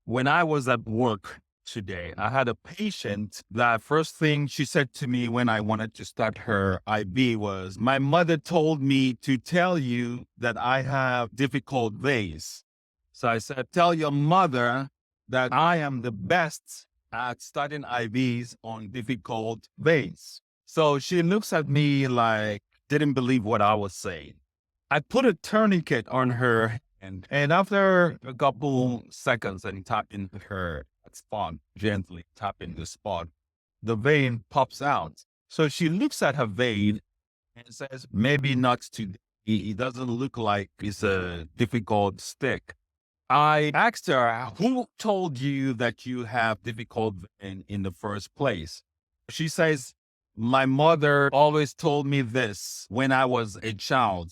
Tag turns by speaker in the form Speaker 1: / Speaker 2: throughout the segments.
Speaker 1: When I was at work today, I had a patient that first thing she said to me when I wanted to start her IV was, my mother told me to tell you that I have difficult days. So I said, tell your mother that I am the best at starting IVs on difficult days. So she looks at me like didn't believe what I was saying. I put a tourniquet on her and after a couple seconds and tapping her spot, gently tapping the spot, the vein pops out. So she looks at her vein and says, maybe not today. It doesn't look like it's a difficult stick. I asked her, who told you that you have difficult vein in the first place? She says, my mother always told me this when I was a child.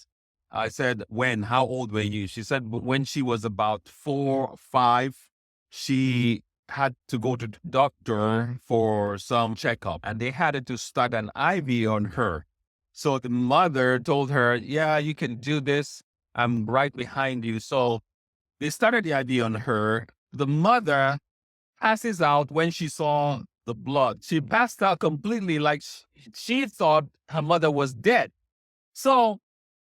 Speaker 1: I said, when? How old were you? She said, when she was about 4 or 5, she had to go to the doctor for some checkup and they had to start an IV on her. So the mother told her, yeah, you can do this. I'm right behind you. So they started the IV on her. The mother passes out when she saw the blood. She passed out completely, like she thought her mother was dead. So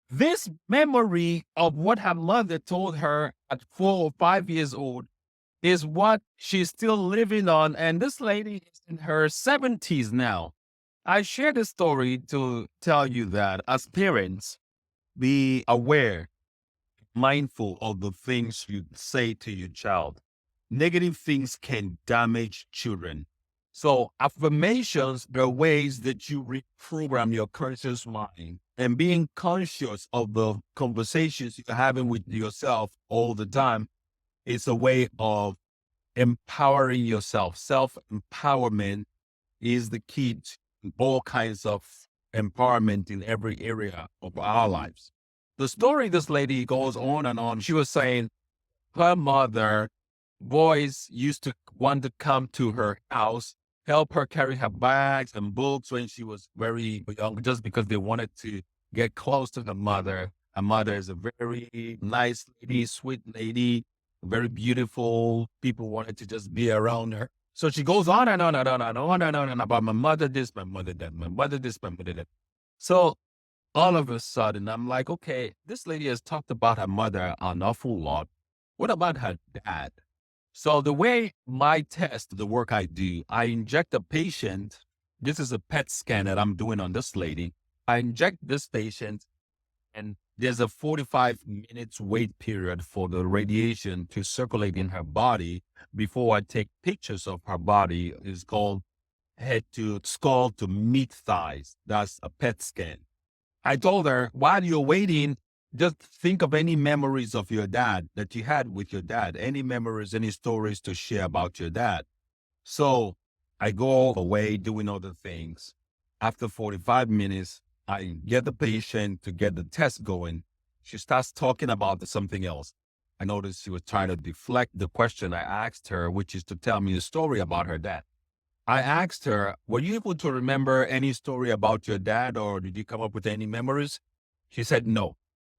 Speaker 1: this memory of what her mother told her at 4 or 5 years old is what she's still living on. And this lady is in her 70s now. I share this story to tell you that as parents, be aware, mindful of the things you say to your child. Negative things can damage children. So affirmations are ways that you reprogram your conscious mind, and being conscious of the conversations you're having with yourself all the time is a way of empowering yourself. Self-empowerment is the key to all kinds of empowerment in every area of our lives. The story this lady goes on and on. She was saying her mother, boys used to want to come to her house, help her carry her bags and books when she was very young, just because they wanted to get close to her mother. Her mother is a very nice lady, sweet lady, very beautiful. People wanted to just be around her. So she goes on and on and on and on and on about my mother this, my mother that, my mother this, my mother that. So all of a sudden, I'm like, okay, this lady has talked about her mother an awful lot. What about her dad? So the way my test, the work I do, I inject a patient. This is a PET scan that I'm doing on this lady. I inject this patient and there's a 45 minutes wait period for the radiation to circulate in her body before I take pictures of her body. It's called head to skull to meat thighs. That's a PET scan. I told her, while you're waiting, just think of any memories of your dad that you had with your dad, any memories, any stories to share about your dad. So I go away doing other things. After 45 minutes, I get the patient to get the test going. She starts talking about something else. I noticed she was trying to deflect the question I asked her, which is to tell me a story about her dad. I asked her, were you able to remember any story about your dad or did you come up with any memories? She said, no.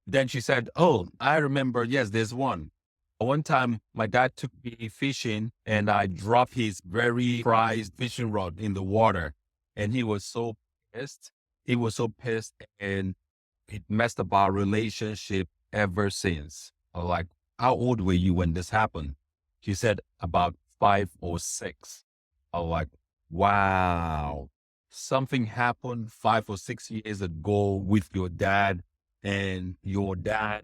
Speaker 1: Then she said, oh, I remember. Yes, there's one. One time my dad took me fishing and I dropped his very prized fishing rod in the water. And he was so pissed. He was so pissed and it messed up our relationship ever since. I was like, how old were you when this happened? She said about 5 or 6. I was like, wow, something happened 5 or 6 years ago with your dad, and your dad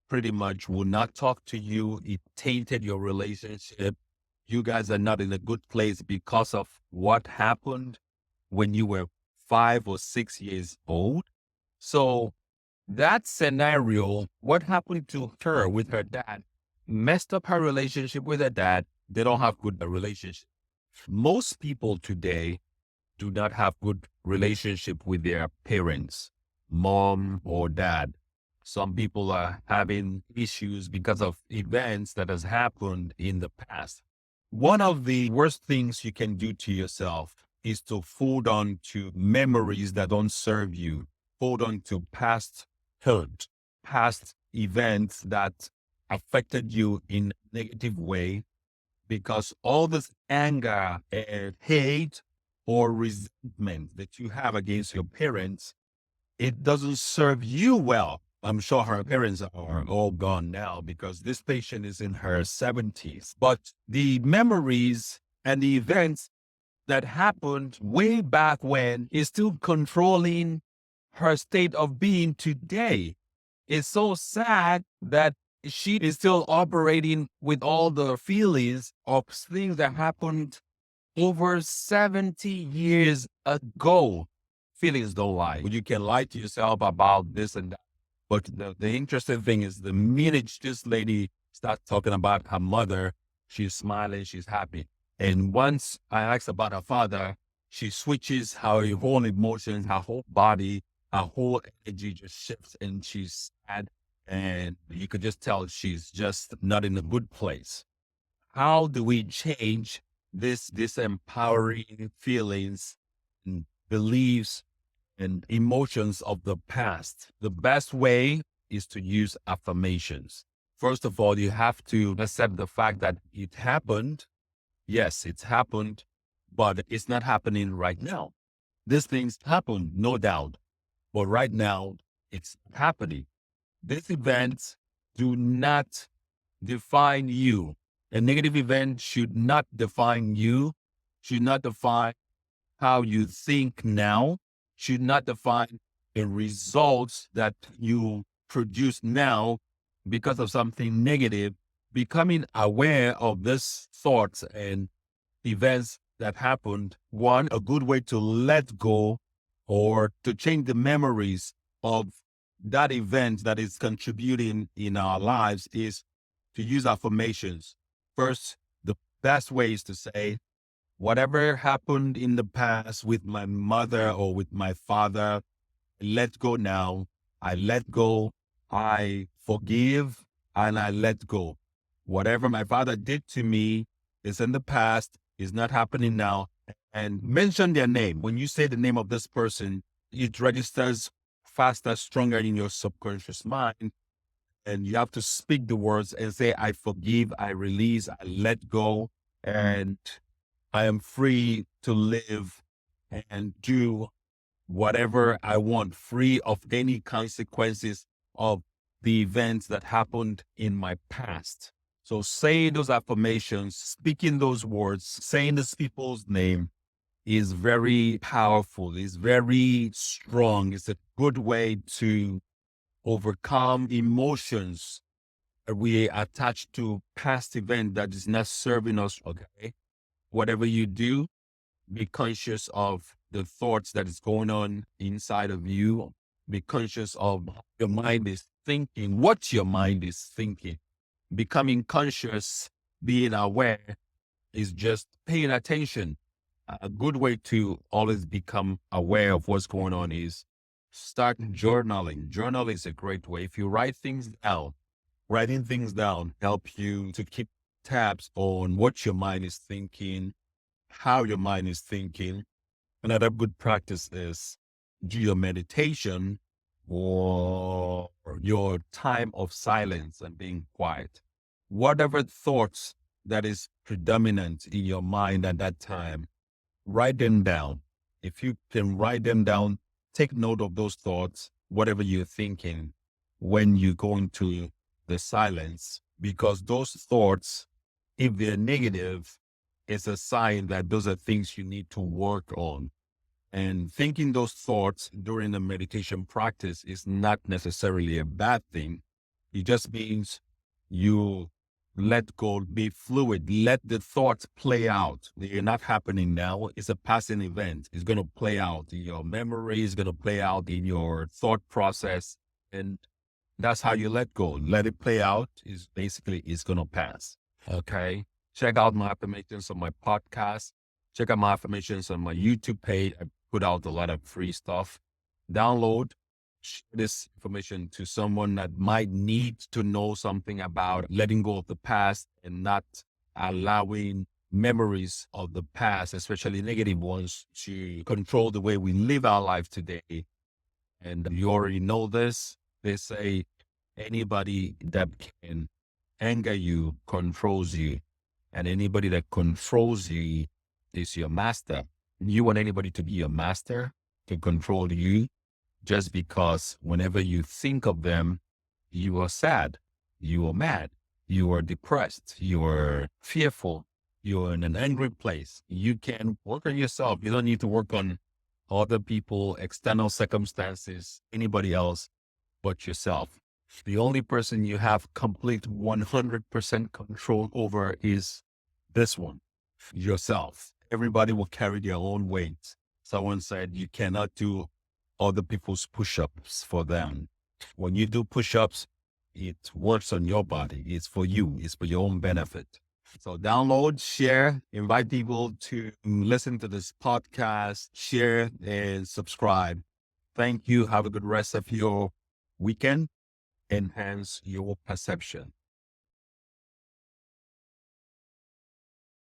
Speaker 1: pretty much will not talk to you. It tainted your relationship. You guys are not in a good place because of what happened when you were 5 or 6 years old. So that scenario, what happened to her with her dad, messed up her relationship with her dad. They don't have good relationship. Most people today do not have good relationship with their parents, mom or dad. Some people are having issues because of events that has happened in the past. One of the worst things you can do to yourself is to hold on to memories that don't serve you. Hold on to past hurt, past events that affected you in a negative way, because all this anger and hate or resentment that you have against your parents, it doesn't serve you well. I'm sure her parents are all gone now because this patient is in her 70s. But the memories and the events that happened way back when is still controlling her state of being today. It's so sad that she is still operating with all the feelings of things that happened over 70 years ago. Feelings don't lie. You can lie to yourself about this and that. But the interesting thing is the minute this lady starts talking about her mother, she's smiling, she's happy. And once I ask about her father, she switches her whole emotions, her whole body, her whole energy just shifts and she's sad. And you could just tell she's just not in a good place. How do we change this empowering feelings and beliefs and emotions of the past? The best way is to use affirmations. First of all, you have to accept the fact that it happened. Yes, it's happened, but it's not happening right now. These things happen, no doubt, but right now it's happening. These events do not define you. A negative event should not define you, should not define how you think now, should not define the results that you produce now because of something negative. Becoming aware of these thoughts and events that happened, one, a good way to let go or to change the memories of that event that is contributing in our lives is to use affirmations. First, the best way is to say, whatever happened in the past with my mother or with my father, let go now. I let go. I forgive and I let go. Whatever my father did to me is in the past, is not happening now. And mention their name. When you say the name of this person, it registers faster, stronger in your subconscious mind. And you have to speak the words and say, I forgive, I release, I let go, and I am free to live and do whatever I want, free of any consequences of the events that happened in my past. So saying those affirmations, speaking those words, saying these people's name is very powerful, is very strong. It's a good way to overcome emotions that we attach to past event that is not serving us. Okay. Whatever you do, be conscious of the thoughts that is going on inside of you. Be conscious of your mind is thinking, what your mind is thinking. Becoming conscious, being aware is just paying attention. A good way to always become aware of what's going on is start journaling. Journal is a great way. If you write things down, writing things down help you to keep tabs on what your mind is thinking, how your mind is thinking. Another good practice is do your meditation or your time of silence and being quiet. Whatever thoughts that is predominant in your mind at that time, write them down. If you can write them down, take note of those thoughts, whatever you're thinking when you go into the silence, because those thoughts, if they're negative, it's a sign that those are things you need to work on. And thinking those thoughts during the meditation practice is not necessarily a bad thing. It just means you let go, be fluid, let the thoughts play out. They're not happening now. It's a passing event. It's going to play out in your memory. It's going to play out in your thought process. And that's how you let go. Let it play out is basically it's going to pass. Okay. Check out my affirmations on my podcast. Check out my affirmations on my YouTube page. I put out a lot of free stuff. Download, share this information to someone that might need to know something about letting go of the past and not allowing memories of the past, especially negative ones, to control the way we live our life today. And you already know this. They say anybody that can anger you controls you. And anybody that controls you is your master. You want anybody to be your master, to control you, just because whenever you think of them, you are sad, you are mad, you are depressed, you are fearful, you're in an angry place. You can work on yourself. You don't need to work on other people, external circumstances, anybody else but yourself. The only person you have complete 100% control over is this one, yourself. Everybody will carry their own weight. Someone said you cannot do other people's push-ups for them. When you do push-ups, it works on your body. It's for you. It's for your own benefit. So download, share, invite people to listen to this podcast, share and subscribe. Thank you. Have a good rest of your weekend. Enhance your perception.